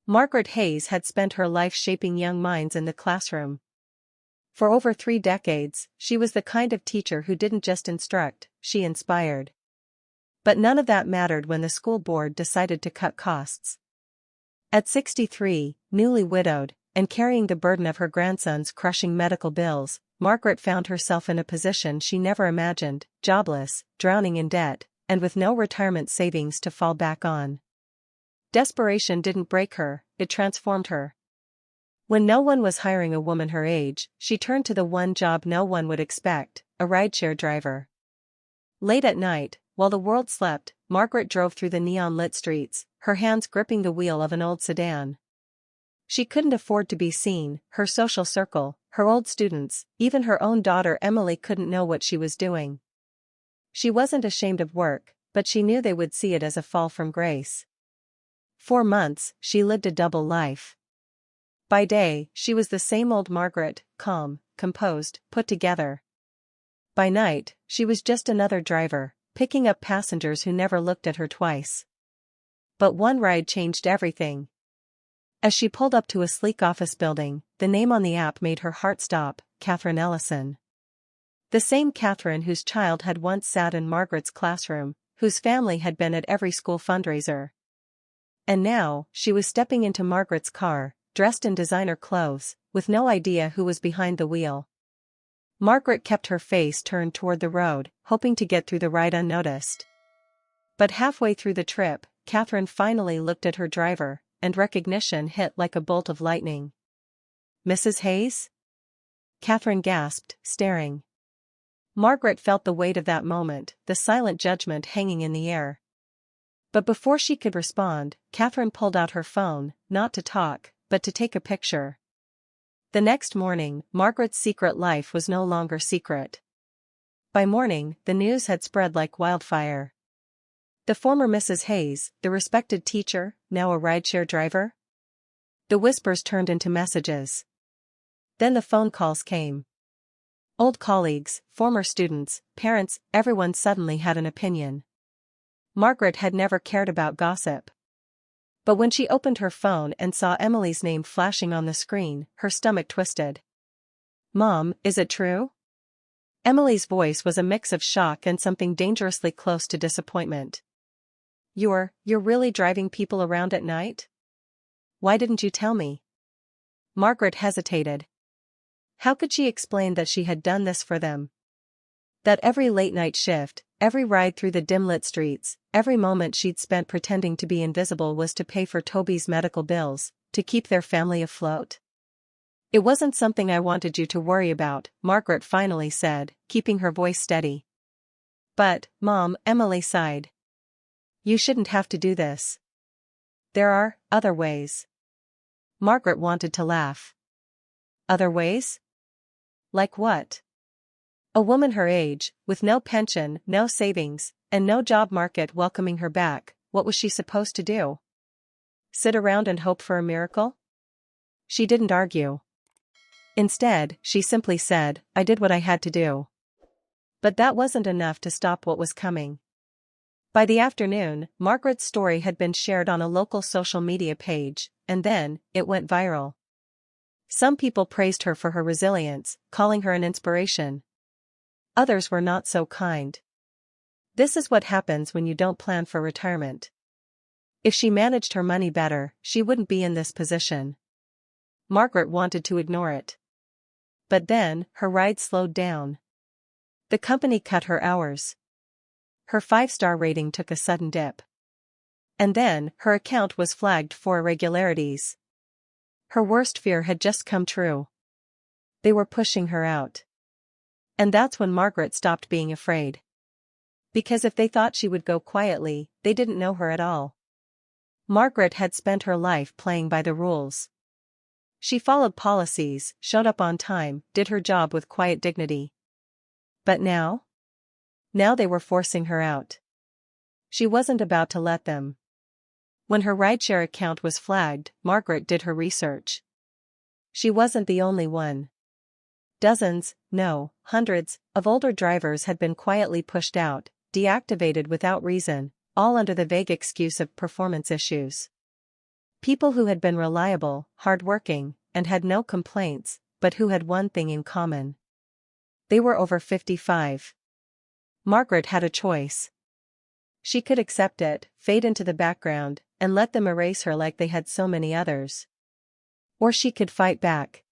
Margaret Hayes had spent her life shaping young minds in the classroom. For over 3 decades, she was the kind of teacher who didn't just instruct, she inspired. But none of that mattered when the school board decided to cut costs. At 63, newly widowed, and carrying the burden of her grandson's crushing medical bills, Margaret found herself in a position she never imagined, jobless, drowning in debt, and with no retirement savings to fall back on. Desperation didn't break her, it transformed her. When no one was hiring a woman her age, she turned to the one job no one would expect, a rideshare driver. Late at night, while the world slept, Margaret drove through the neon-lit streets, her hands gripping the wheel of an old sedan. She couldn't afford to be seen, her social circle, her old students, even her own daughter Emily couldn't know what she was doing. She wasn't ashamed of work, but she knew they would see it as a fall from grace. 4 months, she lived a double life. By day, she was the same old Margaret, calm, composed, put together. By night, she was just another driver, picking up passengers who never looked at her twice. But one ride changed everything. As she pulled up to a sleek office building, the name on the app made her heart stop, Catherine Ellison. The same Catherine whose child had once sat in Margaret's classroom, whose family had been at every school fundraiser. And now, she was stepping into Margaret's car, dressed in designer clothes, with no idea who was behind the wheel. Margaret kept her face turned toward the road, hoping to get through the ride unnoticed. But halfway through the trip, Catherine finally looked at her driver, and recognition hit like a bolt of lightning. "Mrs. Hayes?" Catherine gasped, staring. Margaret felt the weight of that moment, the silent judgment hanging in the air. But before she could respond, Catherine pulled out her phone, not to talk, but to take a picture. The next morning, Margaret's secret life was no longer secret. By morning, the news had spread like wildfire. The former Mrs. Hayes, the respected teacher, now a rideshare driver? The whispers turned into messages. Then the phone calls came. Old colleagues, former students, parents, everyone suddenly had an opinion. Margaret had never cared about gossip. But when she opened her phone and saw Emily's name flashing on the screen, her stomach twisted. "Mom, is it true?" Emily's voice was a mix of shock and something dangerously close to disappointment. You're really driving people around at night? Why didn't you tell me?" Margaret hesitated. How could she explain that she had done this for them? That every late-night shift, every ride through the dim-lit streets, every moment she'd spent pretending to be invisible was to pay for Toby's medical bills, to keep their family afloat? "It wasn't something I wanted you to worry about," Margaret finally said, keeping her voice steady. "But, Mom," Emily sighed. "You shouldn't have to do this. There are other ways." Margaret wanted to laugh. Other ways? Like what? A woman her age, with no pension, no savings, and no job market welcoming her back, what was she supposed to do? Sit around and hope for a miracle? She didn't argue. Instead, she simply said, "I did what I had to do." But that wasn't enough to stop what was coming. By the afternoon, Margaret's story had been shared on a local social media page, and then, it went viral. Some people praised her for her resilience, calling her an inspiration. Others were not so kind. This is what happens when you don't plan for retirement. If she managed her money better, she wouldn't be in this position. Margaret wanted to ignore it. But then, her ride slowed down. The company cut her hours. Her 5-star rating took a sudden dip. And then, her account was flagged for irregularities. Her worst fear had just come true. They were pushing her out. And that's when Margaret stopped being afraid. Because if they thought she would go quietly, they didn't know her at all. Margaret had spent her life playing by the rules. She followed policies, showed up on time, did her job with quiet dignity. But now? Now they were forcing her out. She wasn't about to let them. When her rideshare account was flagged, Margaret did her research. She wasn't the only one. Dozens, no, hundreds, of older drivers had been quietly pushed out, deactivated without reason, all under the vague excuse of performance issues. People who had been reliable, hardworking, and had no complaints, but who had one thing in common. They were over 55. Margaret had a choice. She could accept it, fade into the background, and let them erase her like they had so many others. Or she could fight back.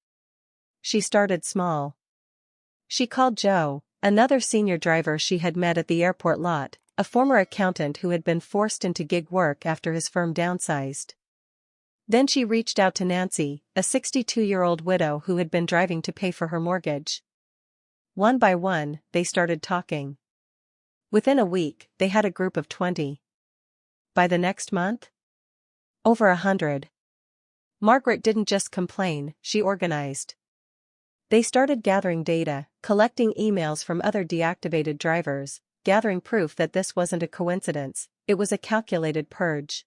She started small. She called Joe, another senior driver she had met at the airport lot, a former accountant who had been forced into gig work after his firm downsized. Then she reached out to Nancy, a 62-year-old widow who had been driving to pay for her mortgage. One by one, they started talking. Within a week, they had a group of 20. By the next month? Over 100. Margaret didn't just complain, she organized. They started gathering data, collecting emails from other deactivated drivers, gathering proof that this wasn't a coincidence, it was a calculated purge.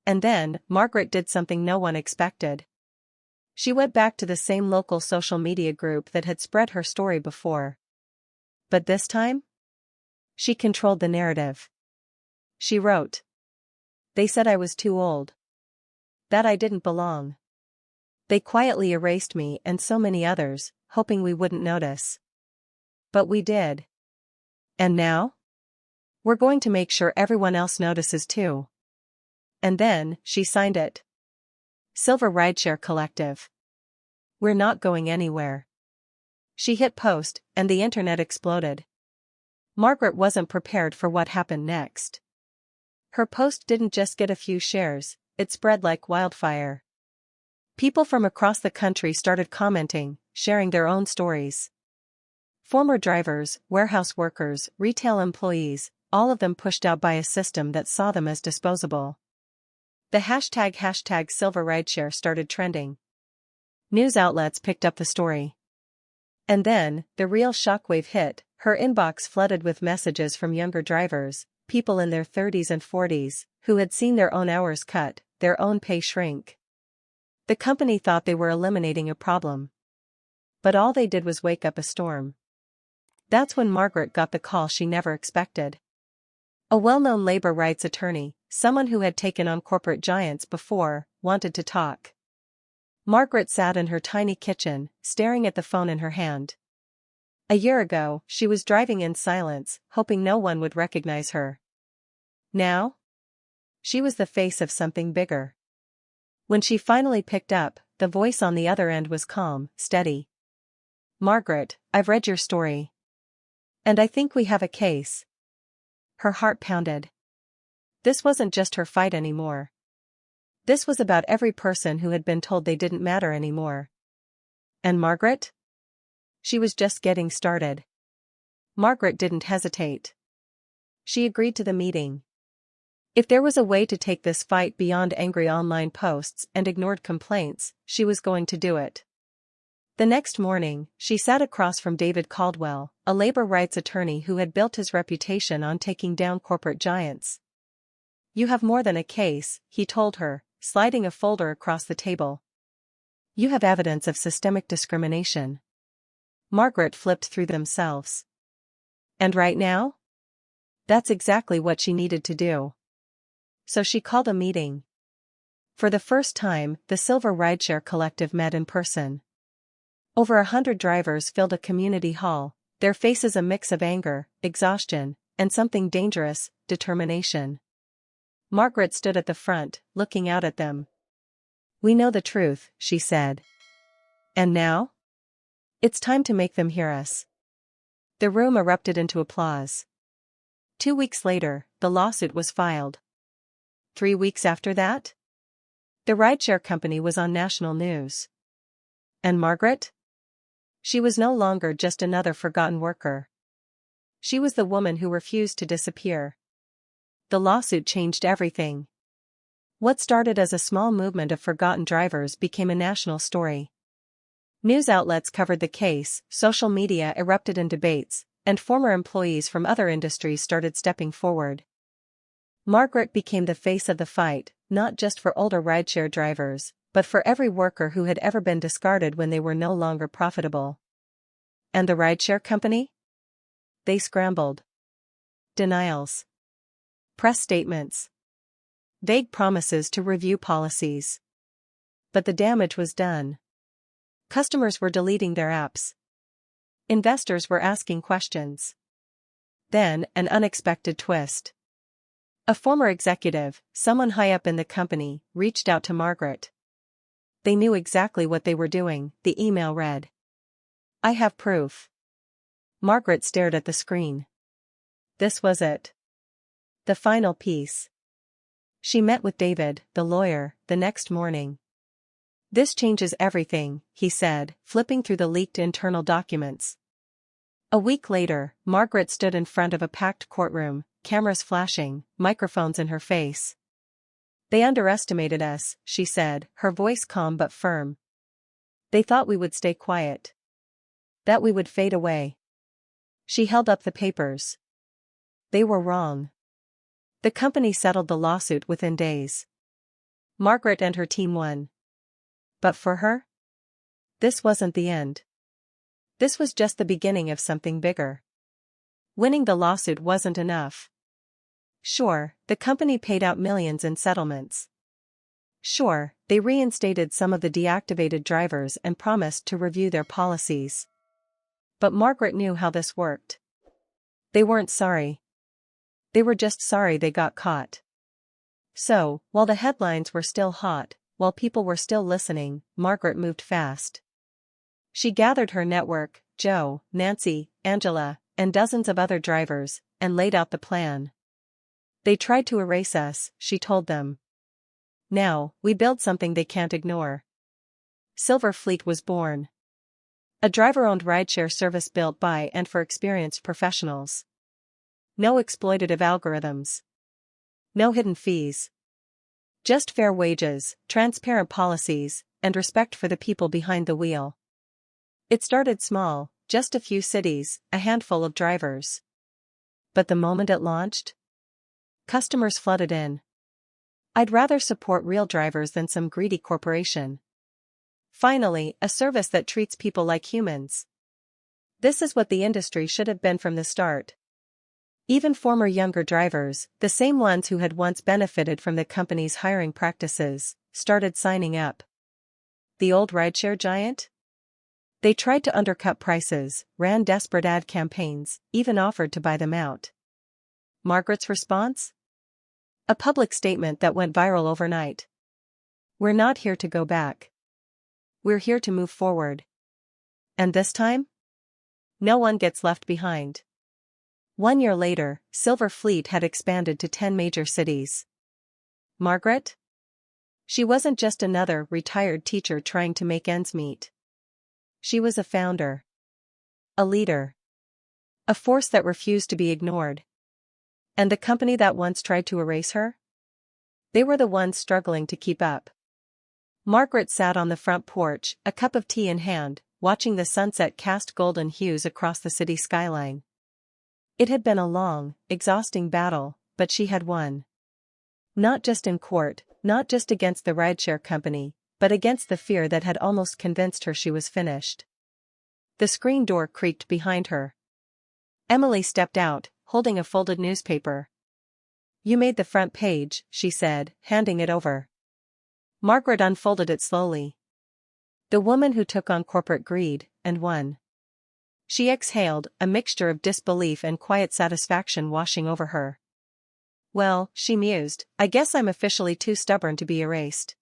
And then, Margaret did something no one expected. She went back to the same local social media group that had spread her story before. But this time? She controlled the narrative. She wrote. They said I was too old. That I didn't belong. They quietly erased me and so many others, hoping we wouldn't notice. But we did. And now? We're going to make sure everyone else notices too. And then, she signed it. Silver Rideshare Collective. We're not going anywhere. She hit post, and the internet exploded. Margaret wasn't prepared for what happened next. Her post didn't just get a few shares, it spread like wildfire. People from across the country started commenting, sharing their own stories. Former drivers, warehouse workers, retail employees, all of them pushed out by a system that saw them as disposable. The hashtag Silver Rideshare started trending. News outlets picked up the story. And then, the real shockwave hit, her inbox flooded with messages from younger drivers, people in their 30s and 40s, who had seen their own hours cut, their own pay shrink. The company thought they were eliminating a problem. But all they did was wake up a storm. That's when Margaret got the call she never expected. A well-known labor rights attorney, someone who had taken on corporate giants before, wanted to talk. Margaret sat in her tiny kitchen, staring at the phone in her hand. A year ago, she was driving in silence, hoping no one would recognize her. Now? She was the face of something bigger. When she finally picked up, the voice on the other end was calm, steady. Margaret, I've read your story. And I think we have a case. Her heart pounded. This wasn't just her fight anymore. This was about every person who had been told they didn't matter anymore. And Margaret? She was just getting started. Margaret didn't hesitate. She agreed to the meeting. If there was a way to take this fight beyond angry online posts and ignored complaints, she was going to do it. The next morning, she sat across from David Caldwell, a labor rights attorney who had built his reputation on taking down corporate giants. You have more than a case, he told her, sliding a folder across the table. You have evidence of systemic discrimination. Margaret flipped through themselves. And right now? That's exactly what she needed to do. So she called a meeting. For the first time, the Silver Rideshare Collective met in person. Over 100 drivers filled a community hall, their faces a mix of anger, exhaustion, and something dangerous, determination. Margaret stood at the front, looking out at them. We know the truth, she said. And now? It's time to make them hear us. The room erupted into applause. 2 weeks later, the lawsuit was filed. 3 weeks after that? The rideshare company was on national news. And Margaret? She was no longer just another forgotten worker. She was the woman who refused to disappear. The lawsuit changed everything. What started as a small movement of forgotten drivers became a national story. News outlets covered the case, social media erupted in debates, and former employees from other industries started stepping forward. Margaret became the face of the fight, not just for older rideshare drivers, but for every worker who had ever been discarded when they were no longer profitable. And the rideshare company? They scrambled. Denials. Press statements. vague promises to review policies. But the damage was done. Customers were deleting their apps. Investors were asking questions. Then, an unexpected twist. A former executive, someone high up in the company, reached out to Margaret. They knew exactly what they were doing, the email read. "I have proof." Margaret stared at the screen. This was it. The final piece. She met with David, the lawyer, the next morning. "This changes everything," he said, flipping through the leaked internal documents. A week later, Margaret stood in front of a packed courtroom, cameras flashing, microphones in her face. "They underestimated us," she said, her voice calm but firm. "They thought we would stay quiet. That we would fade away." She held up the papers. They were wrong. The company settled the lawsuit within days. Margaret and her team won. But for her? This wasn't the end. This was just the beginning of something bigger. Winning the lawsuit wasn't enough. Sure, the company paid out millions in settlements. Sure, they reinstated some of the deactivated drivers and promised to review their policies. But Margaret knew how this worked. They weren't sorry. They were just sorry they got caught. So, while the headlines were still hot, while people were still listening, Margaret moved fast. She gathered her network, Joe, Nancy, Angela, and dozens of other drivers, and laid out the plan. "They tried to erase us," she told them. "Now, we build something they can't ignore." Silver Fleet was born. A driver-owned rideshare service built by and for experienced professionals. No exploitative algorithms. No hidden fees. Just fair wages, transparent policies, and respect for the people behind the wheel. It started small, just a few cities, a handful of drivers. But the moment it launched, customers flooded in. "I'd rather support real drivers than some greedy corporation." Finally, a service that treats people like humans. This is what the industry should have been from the start. Even former younger drivers, the same ones who had once benefited from the company's hiring practices, started signing up. The old rideshare giant? They tried to undercut prices, ran desperate ad campaigns, even offered to buy them out. Margaret's response? A public statement that went viral overnight. "We're not here to go back. We're here to move forward. And this time? No one gets left behind." 1 year later, Silver Fleet had expanded to 10 major cities. Margaret? She wasn't just another retired teacher trying to make ends meet. She was a founder. A leader. A force that refused to be ignored. And the company that once tried to erase her? They were the ones struggling to keep up. Margaret sat on the front porch, a cup of tea in hand, watching the sunset cast golden hues across the city skyline. It had been a long, exhausting battle, but she had won. Not just in court, not just against the rideshare company, but against the fear that had almost convinced her she was finished. The screen door creaked behind her. Emily stepped out, holding a folded newspaper. "You made the front page," she said, handing it over. Margaret unfolded it slowly. "The woman who took on corporate greed, and won." She exhaled, a mixture of disbelief and quiet satisfaction washing over her. "Well," she mused, "I guess I'm officially too stubborn to be erased."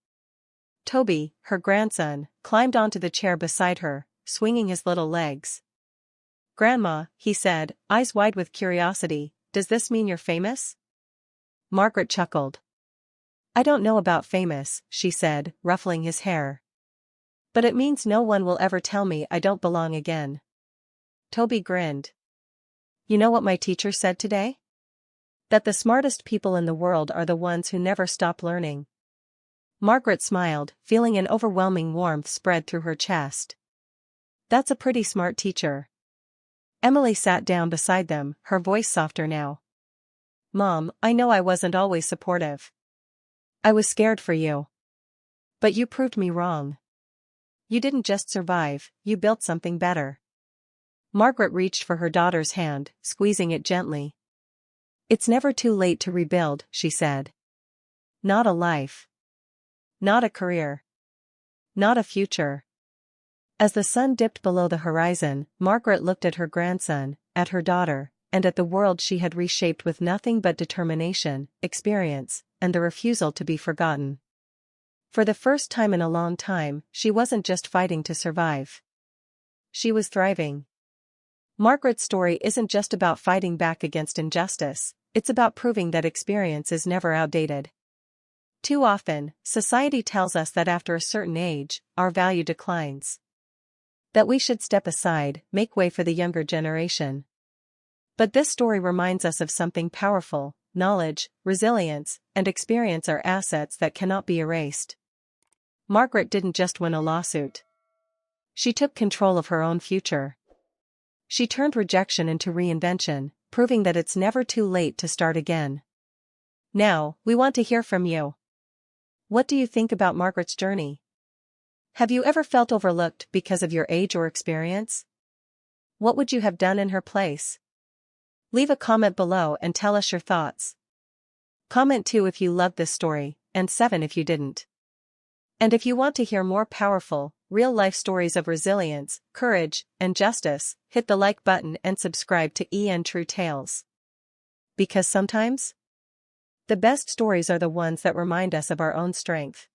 Toby, her grandson, climbed onto the chair beside her, swinging his little legs. "Grandma," he said, eyes wide with curiosity, "does this mean you're famous?" Margaret chuckled. "I don't know about famous," she said, ruffling his hair. "But it means no one will ever tell me I don't belong again." Toby grinned. "You know what my teacher said today? That the smartest people in the world are the ones who never stop learning." Margaret smiled, feeling an overwhelming warmth spread through her chest. "That's a pretty smart teacher." Emily sat down beside them, her voice softer now. "Mom, I know I wasn't always supportive. I was scared for you. But you proved me wrong. You didn't just survive, you built something better." Margaret reached for her daughter's hand, squeezing it gently. "It's never too late to rebuild," she said. Not a life. Not a career. Not a future. As the sun dipped below the horizon, Margaret looked at her grandson, at her daughter, and at the world she had reshaped with nothing but determination, experience, and the refusal to be forgotten. For the first time in a long time, she wasn't just fighting to survive. She was thriving. Margaret's story isn't just about fighting back against injustice, it's about proving that experience is never outdated. Too often, society tells us that after a certain age, our value declines. That we should step aside, make way for the younger generation. But this story reminds us of something powerful: knowledge, resilience, and experience are assets that cannot be erased. Margaret didn't just win a lawsuit. She took control of her own future. She turned rejection into reinvention, proving that it's never too late to start again. Now, we want to hear from you. What do you think about Margaret's journey? Have you ever felt overlooked because of your age or experience? What would you have done in her place? Leave a comment below and tell us your thoughts. Comment 2 if you loved this story, and 7 if you didn't. And if you want to hear more powerful, real-life stories of resilience, courage, and justice, hit the like button and subscribe to EN True Tales. Because sometimes, the best stories are the ones that remind us of our own strength.